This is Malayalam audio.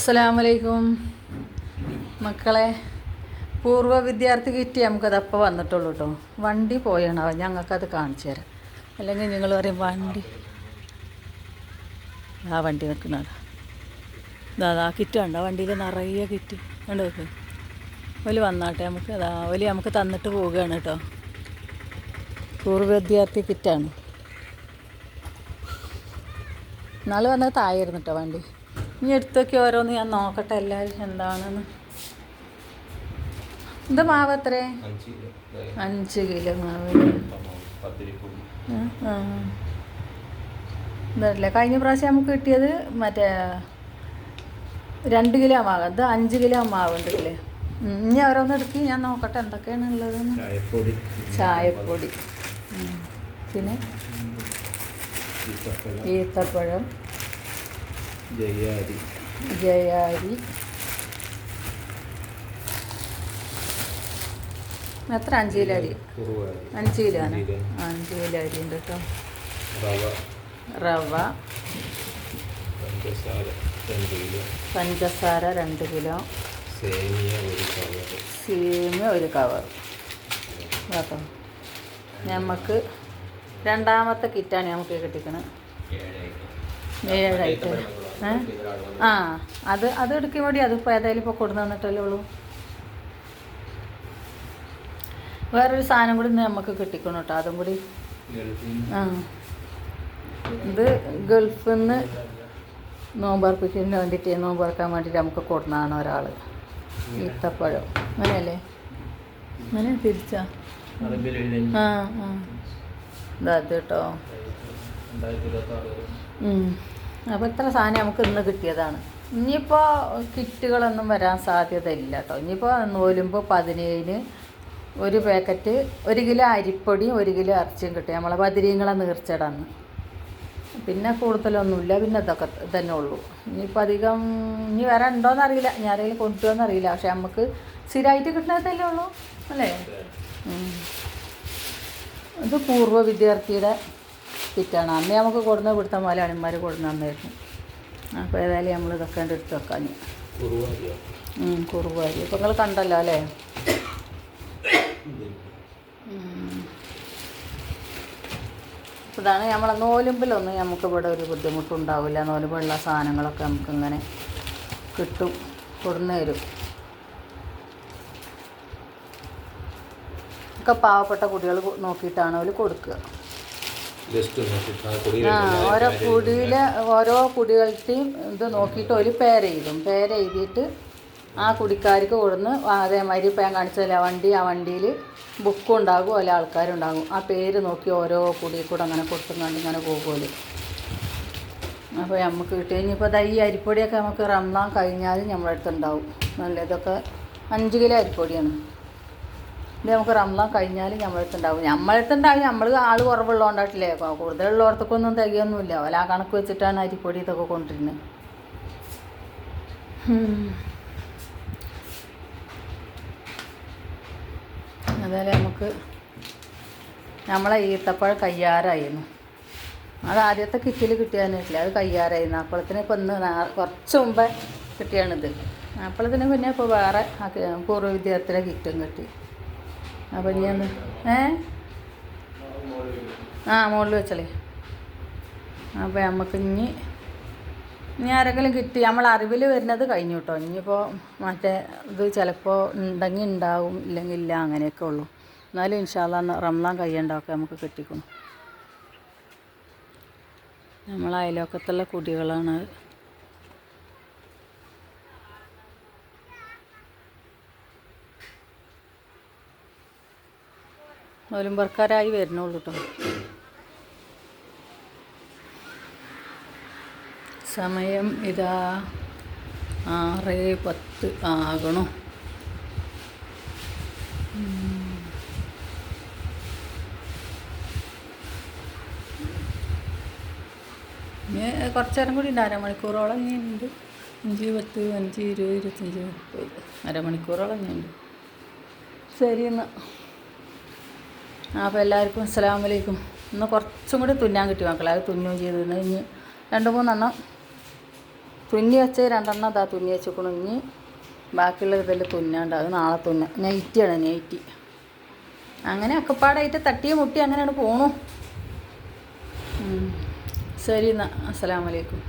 അസ്സലാമലൈക്കും മക്കളെ. പൂർവ്വ വിദ്യാർത്ഥി കിട്ടി നമുക്കതപ്പോൾ വന്നിട്ടുള്ളൂ കേട്ടോ. വണ്ടി പോയണോ ഞങ്ങൾക്കത് കാണിച്ചു തരാം. അല്ലെങ്കിൽ നിങ്ങൾ പറയും വണ്ടി ആ വണ്ടി നിൽക്കുന്നതാ. അതാ കിറ്റ് കണ്ടോ, വണ്ടിയിൽ നിറയെ കിറ്റ് കണ്ടു വെക്ക്. ഒലി വന്നാട്ടെ, നമുക്ക് അതാ ഒലി നമുക്ക് തന്നിട്ട് പോവുകയാണ് കേട്ടോ. പൂർവ്വ വിദ്യാർത്ഥി കിറ്റാണ്. നാളെ വന്നത് താഴെയായിരുന്നു കേട്ടോ വണ്ടി. ഇനി എടുത്തൊക്കെ ഓരോന്ന് ഞാൻ നോക്കട്ടെ എല്ലാവരും എന്താണെന്ന്. ഇത് മാവ് എത്ര? 5 കിലോ മാവ്. ഇതല്ലേ കഴിഞ്ഞ പ്രാവശ്യം നമുക്ക് കിട്ടിയത് മറ്റേ 2 കിലോ മാവ്. അത് 5 കിലോ മാവ് ഉണ്ട് അല്ലേ. ഇനി ഓരോന്ന് എടുക്കി ഞാൻ നോക്കട്ടെ എന്തൊക്കെയാണ് ഉള്ളതെന്ന്. ചായപ്പൊടി, പിന്നെ ഈത്തപ്പഴം, ജയാരി, എത്ര? 5 കിലോ അരി. 5 കിലോ ആണ്. 5 കിലോ അരി ഉണ്ട് കേട്ടോ. റവ, പഞ്ചസാര 2 കിലോ, സേമിയ 1 കവർ കേട്ടോ. നമുക്ക് രണ്ടാമത്തെ കിറ്റാണ് നമുക്ക് കിട്ടിക്കണത്. 7 ഐറ്റം. അത് എടുക്കാൻ വേണ്ടി അതിപ്പോൾ ഏതായാലും ഇപ്പോൾ കൊണ്ടു തന്നിട്ടല്ലേ ഉള്ളൂ. വേറൊരു സാധനം കൂടി നമുക്ക് കിട്ടിക്കണം കേട്ടോ. അതും കൂടി ഇത് ഗൾഫിൽ നിന്ന് നോമ്പർപ്പിക്കുന്നതിന് വേണ്ടിയിട്ട് നോമ്പറക്കാൻ വേണ്ടിയിട്ട് നമുക്ക് കൊടുക്കുന്നതാണ് ഒരാൾ. ഈത്തപ്പഴം അങ്ങനെയല്ലേ, അങ്ങനെ തിരിച്ചാ ഇതാ കേട്ടോ. അപ്പോൾ ഇത്ര സാധനം നമുക്ക് ഇന്ന് കിട്ടിയതാണ്. ഇനിയിപ്പോൾ കിറ്റുകളൊന്നും വരാൻ സാധ്യതയില്ല കേട്ടോ. ഇനിയിപ്പോൾ നോലുമ്പോൾ 17 1 പാക്കറ്റ് 1 കിലോ അരിപ്പൊടിയും 1 കിലോ ഇറച്ചിയും കിട്ടും. നമ്മളെ ബദിരീങ്ങളെ നീർച്ചടന്ന് പിന്നെ കൂടുതലൊന്നുമില്ല. പിന്നെ ഇതൊക്കെ തന്നെ ഉള്ളൂ. ഇനിയിപ്പോൾ അധികം ഇനി വരാൻ ഉണ്ടോയെന്നറിയില്ല, ഇനി ആരെങ്കിലും കൊണ്ടുപോകുമെന്നറിയില്ല. പക്ഷെ നമുക്ക് സ്ഥിരമായിട്ട് കിട്ടുന്നതല്ലേ ഉള്ളൂ അല്ലേ. ഇത് പൂർവ്വ വിദ്യാർത്ഥിയുടെ കിറ്റാണ്. അന്ന് നമുക്ക് കൊടുന്ന ഇവിടുത്തെ മലയാളിമാർ കൊടുന്ന തന്നായിരുന്നു. അപ്പോൾ ഏതായാലും നമ്മൾ ഇതൊക്കെ എടുത്ത് വെക്കാൻ. കുറുവാരി ഇപ്പം നിങ്ങൾ കണ്ടല്ലോ അല്ലേ. ഇതാണ് നമ്മളെ നോലുമ്പിലൊന്നും നമുക്കിവിടെ ഒരു ബുദ്ധിമുട്ടുണ്ടാവില്ല. നോലുമ്പുള്ള സാധനങ്ങളൊക്കെ നമുക്കിങ്ങനെ കിട്ടും, കൊടുന്നു തരും. ഒക്കെ പാവപ്പെട്ട കുട്ടികൾ നോക്കിയിട്ടാണ് അവർ കൊടുക്കുക. ഓരോ കുടികളുടെയും ഇത് നോക്കിയിട്ട് ഒരു പേരെഴുതിയിട്ട് ആ കുടിക്കാർക്ക് കൊടുന്ന് അതേമാതിരി ഇപ്പം ഞാൻ കാണിച്ചതല്ലേ ആ വണ്ടിയിൽ ബുക്കും ഉണ്ടാകും, ഓരോ ആൾക്കാരുണ്ടാകും. ആ പേര് നോക്കി ഓരോ കുടിയിൽ കൂടെ അങ്ങനെ കൊടുത്തുകൊണ്ട് ഇങ്ങനെ പോകുമല്ലോ. അപ്പോൾ നമുക്ക് കിട്ടി. ഇനിയിപ്പോൾ ഈ അരിപ്പൊടിയൊക്കെ നമുക്ക് റംസാൻ കഴിഞ്ഞാൽ നമ്മുടെ അടുത്തുണ്ടാവും. നല്ല ഇതൊക്കെ 5 കിലോ അരിപ്പൊടിയാണ്. ഇത് നമുക്ക് റംസാൻ കഴിഞ്ഞാൽ നമ്മളടുത്തുണ്ടാവും. നമ്മൾ ആൾ കുറവുള്ളതുകൊണ്ടായിട്ടില്ലേ. കൂടുതലുള്ളവർക്കൊന്നും തികയൊന്നുമില്ല. ഓല ആ കണക്ക് വെച്ചിട്ടാണ് അരിപ്പൊടി ഇതൊക്കെ കൊണ്ടിരുന്നത്. അതേപോലെ നമുക്ക് നമ്മളെ ഈത്തപ്പഴം കയ്യാറായിരുന്നു. അത് ആദ്യത്തെ കിറ്റിൽ കിട്ടിയാനിട്ടില്ല, അത് കയ്യാറായിരുന്നു. അപ്പോഴത്തിന് ഇപ്പം ഇന്ന് കുറച്ച് മുമ്പേ കിട്ടിയാണിത്. അപ്പോഴത്തിന് പിന്നെ ഇപ്പോൾ വേറെ പൂർവ്വ വിദ്യാർത്ഥിയുടെ കിറ്റും കിട്ടി. അപ്പം ഇനി ഒന്ന് മുകളിൽ വെച്ചളേ. അപ്പോൾ നമുക്ക് ഇനി ആരെങ്കിലും കിട്ടി നമ്മൾ അറിവിൽ വരുന്നത് കഴിഞ്ഞു കേട്ടോ. ഇനിയിപ്പോൾ മറ്റേ ഇത് ചിലപ്പോൾ ഉണ്ടെങ്കിൽ ഉണ്ടാവും, ഇല്ലെങ്കിൽ ഇല്ല, അങ്ങനെയൊക്കെ ഉള്ളൂ. എന്നാലും ഇൻഷാ അല്ലാഹ് റംസാൻ കഴിയേണ്ടതൊക്കെ നമുക്ക് കിട്ടിക്കണം. നമ്മളെ അയൽവക്കത്തുള്ള കുടികളാണ്. നോലുമ്പർക്കാരായി വരുന്നുള്ളൂ കേട്ടോ. സമയം ഇതാ 6:10 ആകണു. ഇനി കുറച്ച് നേരം കൂടി ഉണ്ട്, അരമണിക്കൂറോളം ഇനി ഉണ്ട്. 5, 10, 5, 20, 25, 30 അരമണിക്കൂറോളം ഇനി ഉണ്ട്. ശരി എന്നാൽ. അപ്പോൾ എല്ലാവർക്കും അസ്സലാമലൈക്കും. ഇന്ന് കുറച്ചും കൂടി തുന്നാൻ കിട്ടി മക്കളെ. അത് തുന്നുകയും ചെയ്ത് ഇനി 2-3 എണ്ണം തുന്നി വെച്ച് 2 അതാ തുന്നി വെച്ചിക്കണു. ഇനി ബാക്കിയുള്ള ഇതെല്ലാം തുന്നാണ്ട്, അത് നാളെ തുന്ന. നൈറ്റിയാണ്, നൈറ്റി. അങ്ങനെ ഒക്കെപ്പാടായിട്ട് തട്ടിയും മുട്ടി അങ്ങനെയാണ് പോണു. ശരി എന്നാൽ, അസ്സലാമു അലൈക്കും.